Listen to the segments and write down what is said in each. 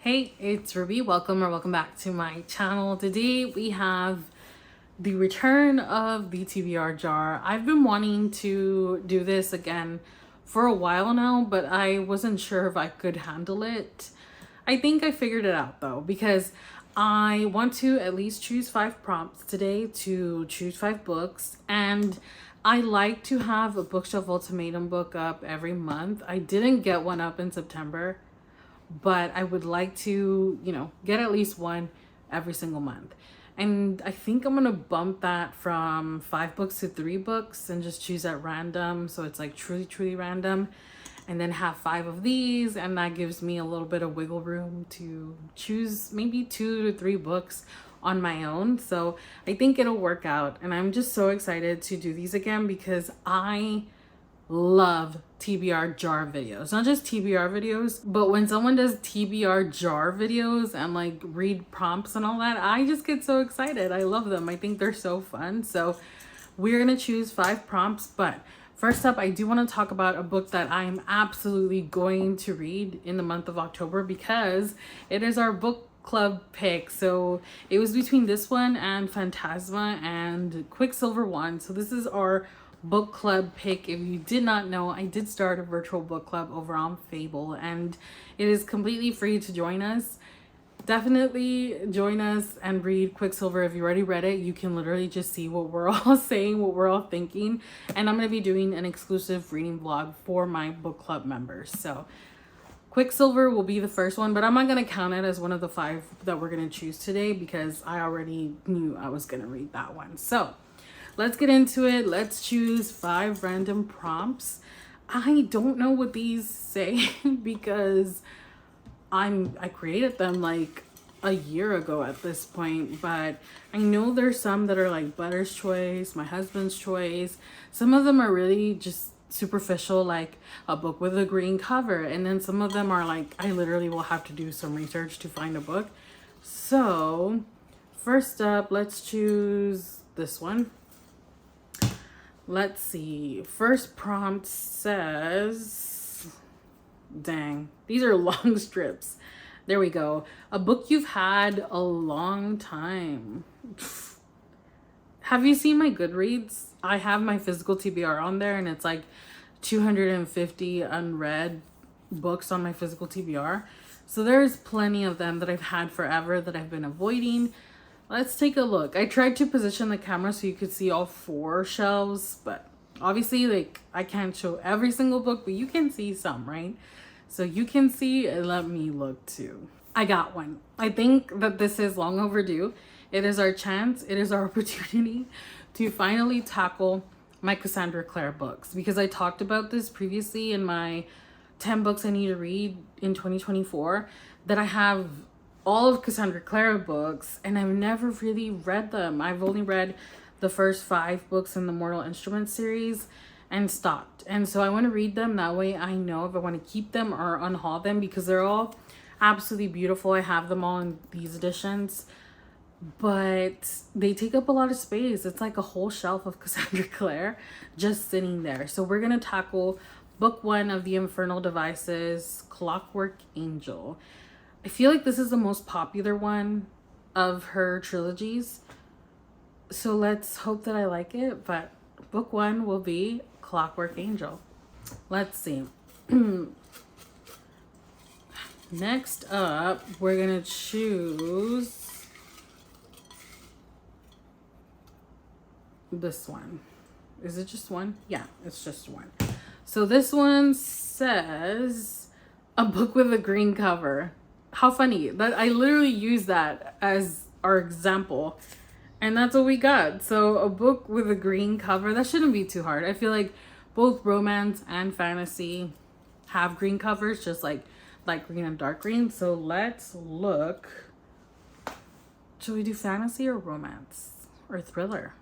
Hey, it's Ruby. Welcome back to my channel. Today we have the return of the TBR jar. I've been wanting to do this again for a while now, but I wasn't sure if I could handle it. I think I figured it out though, because I want to at least choose 5 prompts today to choose 5 books, and I like to have a bookshelf ultimatum book up every month. I didn't get one up in September, but I would like to, get at least one every single month. And I think I'm gonna bump that from 5 books to 3 books and just choose at random. So it's like truly random. And then have 5 of these, and that gives me a little bit of wiggle room to choose maybe 2 to 3 books on my own. So I think it'll work out. And I'm just so excited to do these again because I love TBR jar videos. Not just TBR videos, but when someone does TBR jar videos and like read prompts and all that, I just get so excited. I love them. I think they're so fun. So we're gonna choose 5 prompts, but first up, I do want to talk about a book that I'm absolutely going to read in the month of October because it is our book club pick. So it was between this one and Phantasma and Quicksilver one. So this is our book club pick. If you did not know, I did start a virtual book club over on Fable, and it is completely free to join us. Definitely join us and read Quicksilver. If you already read it, you can literally just see what we're all saying, what we're all thinking. And I'm going to be doing an exclusive reading vlog for my book club members. So Quicksilver will be the first one, but I'm not going to count it as one of the 5 that we're going to choose today because I already knew I was going to read that one. So let's get into it. Let's choose 5 random prompts. I don't know what these say because I created them like a year ago at this point, but I know there's some that are like Butter's choice, my husband's choice. Some of them are really just superficial, like a book with a green cover, and then some of them are like I literally will have to do some research to find a book. So first up, let's choose this one. Let's see. First prompt says, dang, these are long strips. There we go. A book you've had a long time. Have you seen my Goodreads? I have my physical TBR on there, and it's like 250 unread books on my physical TBR. So there's plenty of them that I've had forever that I've been avoiding. Let's take a look. I tried to position the camera so you could see all 4 shelves, but obviously like I can't show every single book, but you can see some, right? So you can see and let me look too. I got one. I think that this is long overdue. It is our chance. It is our opportunity to finally tackle my Cassandra Clare books, because I talked about this previously in my 10 books I need to read in 2024, that I have all of Cassandra Clare books and I've never really read them. I've only read the first 5 books in the Mortal Instruments series and stopped. And so I want to read them. That way I know if I want to keep them or unhaul them, because they're all absolutely beautiful. I have them all in these editions, but they take up a lot of space. It's like a whole shelf of Cassandra Clare just sitting there. So we're going to tackle book 1 of the Infernal Devices, Clockwork Angel. I feel like this is the most popular one of her trilogies, so let's hope that I like it. But book 1 will be Clockwork Angel. Let's see. Next up, we're gonna choose this one. Is it just one? Yeah, it's just one. So this one says a book with a green cover. How funny that I literally use that as our example, and that's what we got. So a book with a green cover, that shouldn't be too hard. I feel like both romance and fantasy have green covers, just like light green and dark green. So let's look. Should we do fantasy or romance or thriller?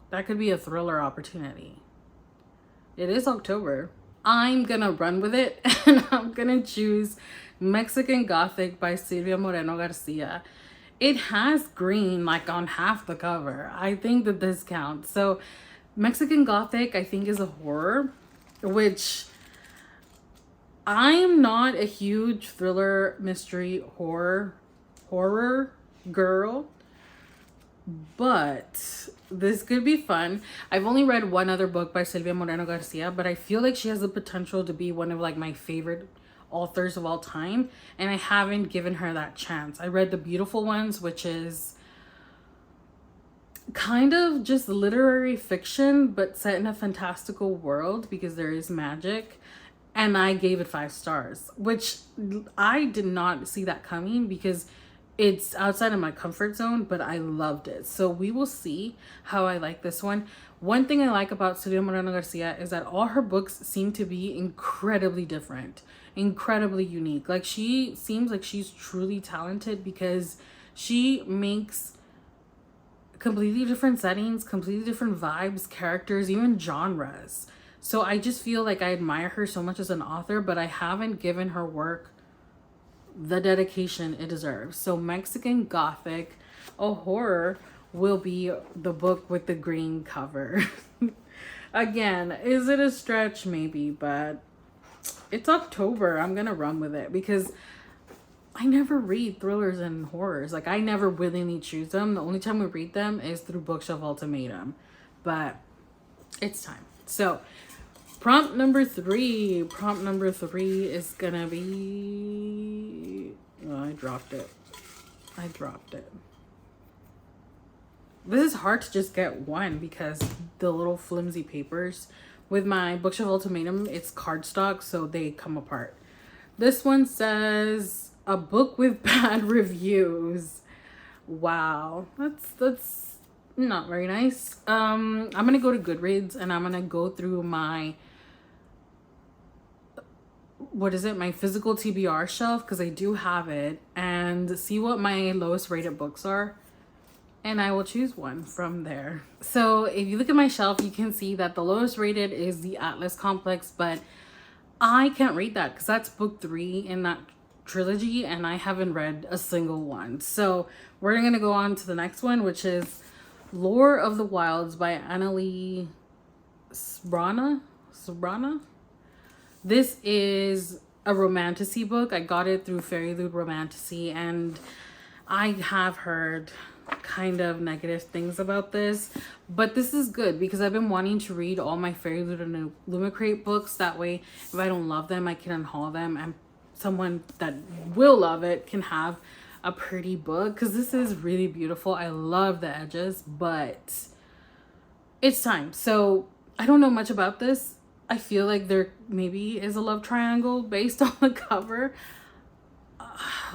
That could be a thriller opportunity. It is October. I'm gonna run with it and I'm gonna choose Mexican Gothic by Silvia Moreno Garcia. It has green like on half the cover. I think that this counts. So Mexican Gothic, I think, is a horror, which I'm not a huge thriller, mystery, horror girl, but this could be fun. I've only read one other book by Silvia Moreno Garcia, but I feel like she has the potential to be one of like my favorite authors of all time, and I haven't given her that chance. I read The Beautiful Ones, which is kind of just literary fiction but set in a fantastical world because there is magic, and I gave it 5 stars, which I did not see that coming because it's outside of my comfort zone, but I loved it. So we will see how I like this one. One thing I like about Silvia Moreno Garcia is that all her books seem to be incredibly different, incredibly unique. Like, she seems like she's truly talented because she makes completely different settings, completely different vibes, characters, even genres. So I just feel like I admire her so much as an author, but I haven't given her work the dedication it deserves. So Mexican Gothic, a horror, will be the book with the green cover. Again, is it a stretch? Maybe, but it's October. I'm gonna run with it because I never read thrillers and horrors. Like, I never willingly choose them. The only time we read them is through Bookshelf Ultimatum. But it's time. So, prompt number 3. Prompt number 3 is gonna be... Oh, I dropped it. This is hard to just get one because the little flimsy papers. With my Bookshelf Ultimatum, it's cardstock, so they come apart. This one says... a book with bad reviews. Wow, that's not very nice. I'm gonna go to Goodreads and I'm gonna go through my my physical TBR shelf, because I do have it, and see what my lowest rated books are, and I will choose one from there. So if you look at my shelf, you can see that the lowest rated is the Atlas Complex, but I can't read that because that's book 3 in that trilogy and I haven't read a single one. So we're gonna go on to the next one, which is Lore of the Wilds by Annalie Sabrana. This is a romantasy book. I got it through Fairy Loot Romantasy, and I have heard kind of negative things about this, but this is good because I've been wanting to read all my Fairy Loot and Lumicrate books. That way, if I don't love them, I can unhaul them, and someone that will love it can have a pretty book, because this is really beautiful. I love the edges, but it's time. So I don't know much about this. I feel like there maybe is a love triangle based on the cover.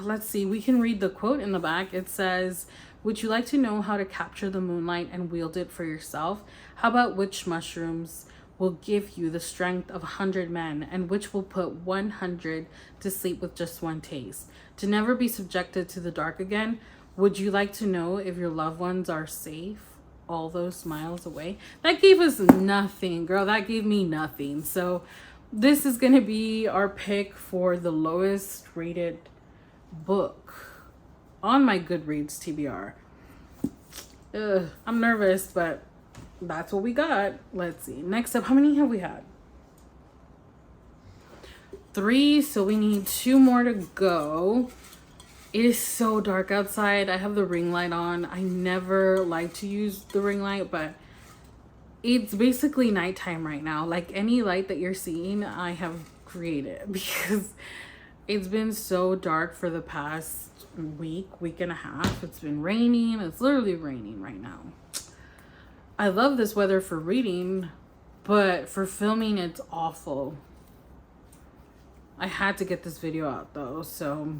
Let's see. We can read the quote in the back. It says, "Would you like to know how to capture the moonlight and wield it for yourself? How about which mushrooms will give you the strength of 100 men, and which will put 100 to sleep with just one taste? To never be subjected to the dark again? Would you like to know if your loved ones are safe all those miles away?" That gave us nothing, girl. That gave me nothing. So this is going to be our pick for the lowest rated book on my Goodreads TBR. I'm nervous, but that's what we got. Let's see. Next up, how many have we had? 3, so we need 2 more to go. It is so dark outside. I have the ring light on. I never like to use the ring light, but it's basically nighttime right now. Like, any light that you're seeing, I have created because it's been so dark for the past week and a half. It's been raining. It's literally raining right now. I love this weather for reading, but for filming, it's awful. I had to get this video out though, so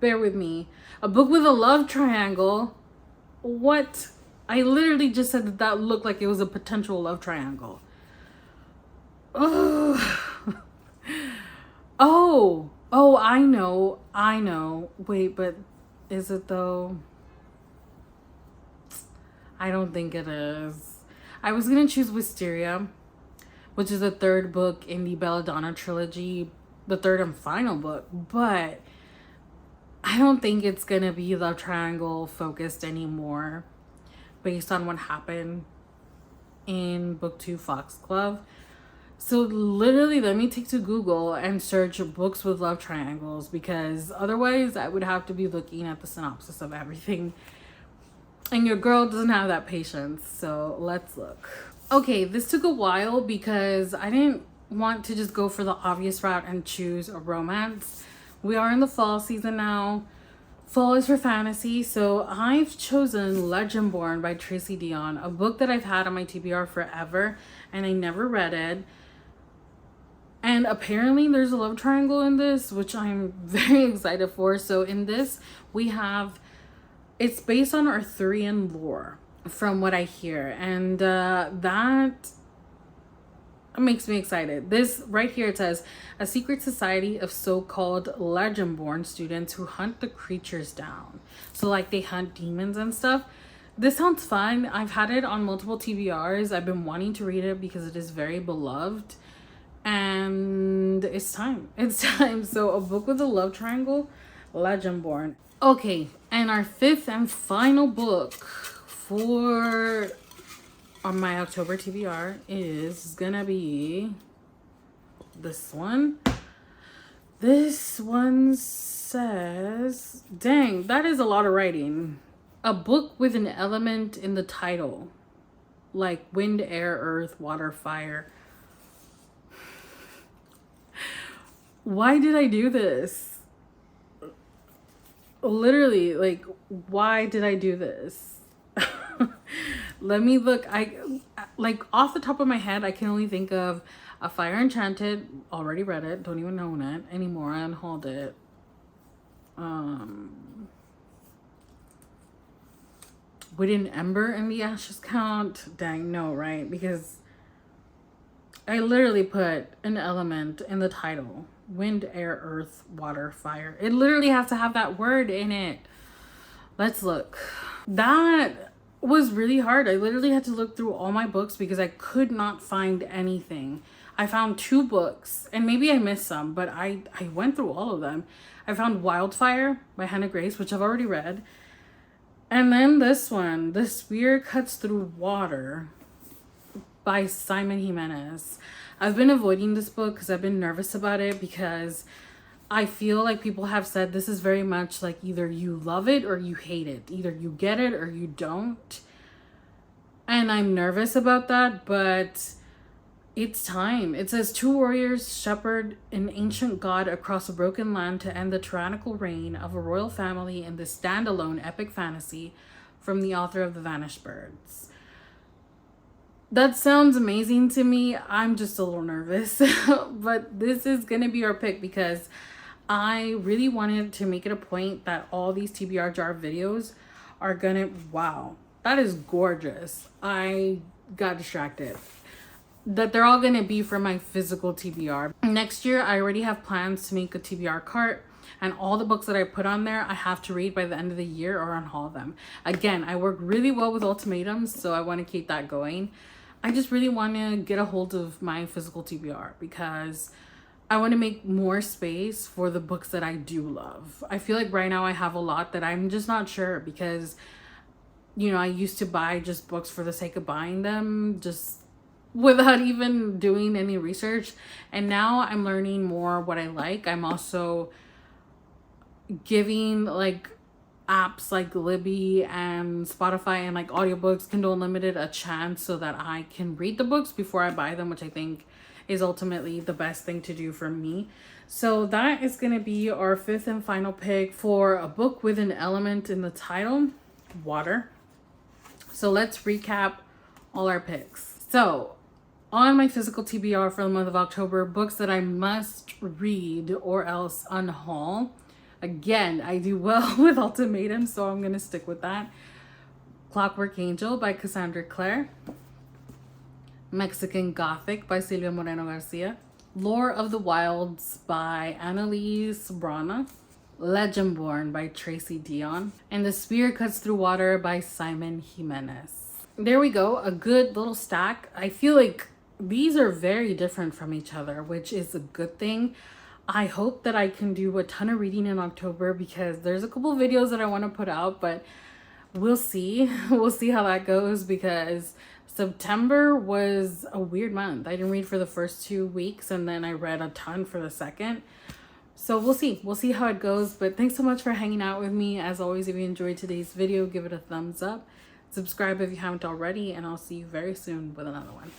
bear with me. A book with a love triangle. What? I literally just said that that looked like it was a potential love triangle. Oh, oh, I know. Wait, but is it though? I don't think it is. I was gonna choose Wisteria, which is the 3rd book in the Belladonna trilogy, the 3rd and final book, but I don't think it's gonna be love triangle focused anymore based on what happened in book 2, Foxglove. So literally, let me take to Google and search books with love triangles, because otherwise I would have to be looking at the synopsis of everything. And your girl doesn't have that patience. So let's look. Okay, this took a while because I didn't want to just go for the obvious route and choose a romance. We are in the fall season now. Fall is for fantasy, so I've chosen Legendborn by Tracy Dion, a book that I've had on my TBR forever, and I never read it. And apparently there's a love triangle in this, which I'm very excited for. So in this, we have, it's based on Arthurian lore, from what I hear, and that makes me excited. This right here, it says, a secret society of so-called Legendborn students who hunt the creatures down. So like they hunt demons and stuff. This sounds fun. I've had it on multiple TBRs. I've been wanting to read it because it is very beloved, and it's time. It's time. So a book with a love triangle, Legendborn. Okay, and our fifth and final book for on my October TBR is gonna be this one. This one says, dang, that is a lot of writing. A book with an element in the title, like wind, air, earth, water, fire. Why did I do this? Literally, like, why did I do this? Let me look. I like off the top of my head, I can only think of A Fire Enchanted. Already read it. Don't even own it anymore. I unhauled it. Would an ember in the ashes count? Dang, no, right? Because I literally put an element in the title. Wind, air, earth, water, fire. It literally has to have that word in it. Let's look. That was really hard. I literally had to look through all my books because I could not find anything. I found 2 books, and maybe I missed some, but I went through all of them. I found Wildfire by Hannah Grace, which I've already read. And then this one, The Spear Cuts Through Water by Simon Jimenez. I've been avoiding this book because I've been nervous about it, because I feel like people have said this is very much like either you love it or you hate it. Either you get it or you don't. And I'm nervous about that, but it's time. It says 2 warriors shepherd an ancient god across a broken land to end the tyrannical reign of a royal family in this standalone epic fantasy from the author of The Vanished Birds. That sounds amazing to me. I'm just a little nervous, but this is going to be our pick because I really wanted to make it a point that all these TBR jar videos are gonna, wow, that is gorgeous. I got distracted. That they're all gonna be for my physical TBR. Next year, I already have plans to make a TBR cart, and all the books that I put on there, I have to read by the end of the year or unhaul them. Again, I work really well with ultimatums, so I wanna keep that going. I just really wanna get a hold of my physical TBR because I want to make more space for the books that I do love. I feel like right now I have a lot that I'm just not sure because, you know, I used to buy just books for the sake of buying them, just without even doing any research. And now I'm learning more what I like. I'm also giving like apps like Libby and Spotify and like audiobooks, Kindle Unlimited, a chance so that I can read the books before I buy them, which I think is ultimately the best thing to do for me. So that is going to be our 5th and final pick for a book with an element in the title, water. So let's recap all our picks. So on my physical TBR for the month of October, books that I must read or else unhaul. Again, I do well with ultimatums, so I'm going to stick with that. Clockwork Angel by Cassandra Clare. Mexican Gothic by Silvia Moreno Garcia. Lore of the Wilds by Annalise Brana. Legendborn by Tracy Dion. And The Spear Cuts Through Water by Simon Jimenez. There we go, a good little stack. I feel like these are very different from each other, which is a good thing. I hope that I can do a ton of reading in October because there's a couple videos that I want to put out, but we'll see. We'll see how that goes, because September was a weird month. I didn't read for the first 2 weeks, and then I read a ton for the second. So we'll see. We'll see how it goes. But thanks so much for hanging out with me. As always, if you enjoyed today's video, give it a thumbs up. Subscribe if you haven't already, and I'll see you very soon with another one.